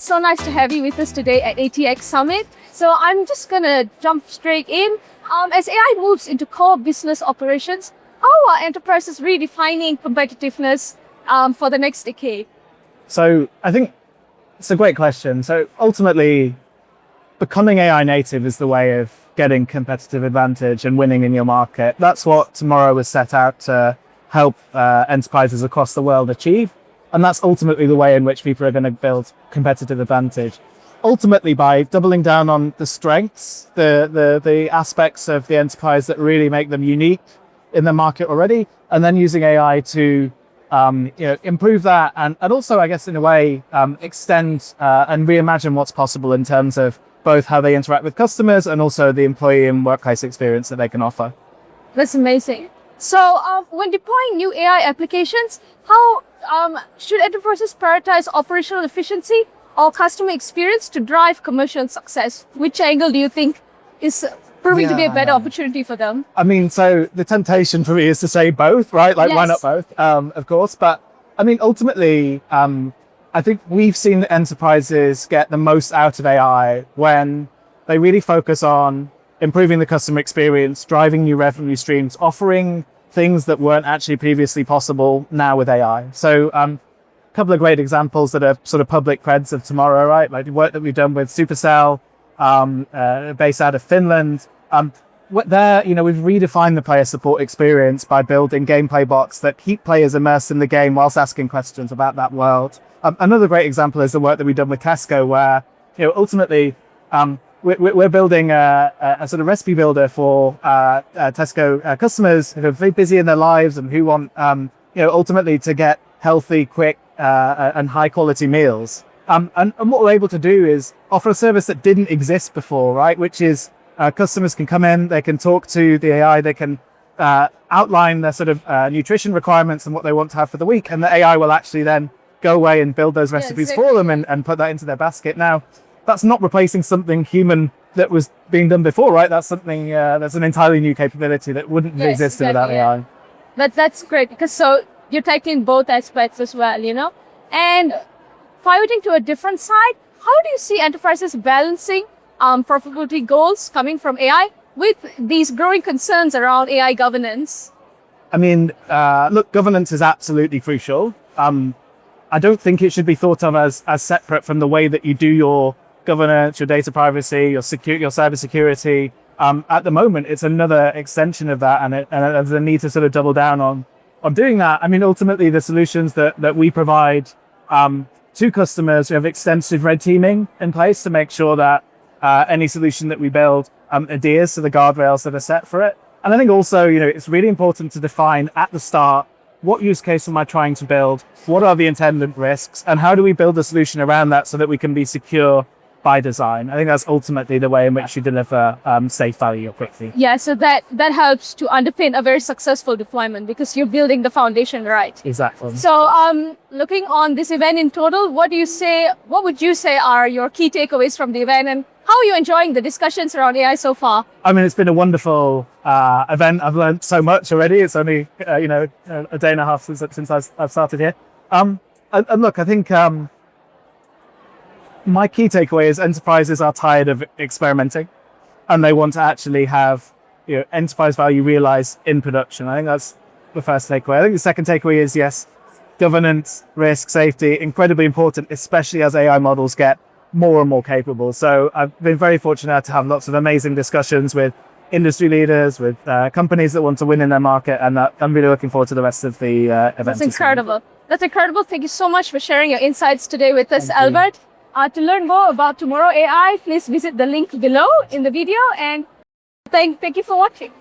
It's so nice to have you with us today at ATxSummit. So I'm just going to jump straight in. As AI moves into core business operations, how are enterprises redefining competitiveness for the next decade? So I think it's a great question. So ultimately, becoming AI native is the way of getting competitive advantage and winning in your market. That's what Tomorrow was set out to help enterprises across the world achieve. And that's ultimately the way in which people are going to build competitive advantage. Ultimately, by doubling down on the strengths, the aspects of the enterprise that really make them unique in the market already, and then using AI to improve that and also, I guess, in a way, extend and reimagine what's possible in terms of both how they interact with customers and also the employee and workplace experience that they can offer. That's amazing. So when deploying new AI applications, how should enterprises prioritize operational efficiency or customer experience to drive commercial success? Which angle do you think is proving to be a better opportunity for them? I mean, so the temptation for me is to say both, right? Like, why not both? Of course. But I mean, ultimately, I think we've seen enterprises get the most out of AI when they really focus on improving the customer experience, driving new revenue streams, offering things that weren't actually previously possible now with AI. So a couple of great examples that are sort of public creds of Tomorrow, right? Like the work that we've done with Supercell, based out of Finland. We've redefined the player support experience by building gameplay bots that keep players immersed in the game whilst asking questions about that world. Another great example is the work that we've done with Tesco, where ultimately we're building a sort of recipe builder for Tesco customers who are very busy in their lives and who want ultimately to get healthy, quick, and high quality meals. And what we're able to do is offer a service that didn't exist before, right? Which is customers can come in, they can talk to the AI, they can outline their sort of nutrition requirements and what they want to have for the week, and the AI will actually then go away and build those recipes for them and put that into their basket. Now, that's not replacing something human that was being done before, right? That's something that's an entirely new capability that wouldn't have existed without AI. But that's great, because so you're tackling both aspects as well, And pivoting to a different side, how do you see enterprises balancing profitability goals coming from AI with these growing concerns around AI governance? I mean, look, governance is absolutely crucial. I don't think it should be thought of as separate from the way that you do your governance, your data privacy, your cybersecurity. At the moment, it's another extension of that, and there's a need to sort of double down on doing that. I mean, ultimately, the solutions that we provide to customers, we have extensive red teaming in place to make sure that any solution that we build adheres to the guardrails that are set for it. And I think also, it's really important to define at the start, what use case am I trying to build? What are the attendant risks? And how do we build a solution around that so that we can be secure by design? I think that's ultimately the way in which you deliver safe value quickly. Yeah, so that helps to underpin a very successful deployment because you're building the foundation right. Exactly. So looking on this event in total, what would you say are your key takeaways from the event, and how are you enjoying the discussions around AI so far? I mean, it's been a wonderful event. I've learned so much already. It's only a day and a half since I've started here. And look, I think my key takeaway is enterprises are tired of experimenting, and they want to actually have enterprise value realized in production. I think that's the first takeaway. I think the second takeaway is, yes, governance, risk, safety, incredibly important, especially as AI models get more and more capable. So I've been very fortunate to have lots of amazing discussions with industry leaders, with companies that want to win in their market, and I'm really looking forward to the rest of the event. That's incredible. That's incredible. Thank you so much for sharing your insights today with us, Albert. To learn more about Tomorrow.ai, please visit the link below in the video, and thank you for watching.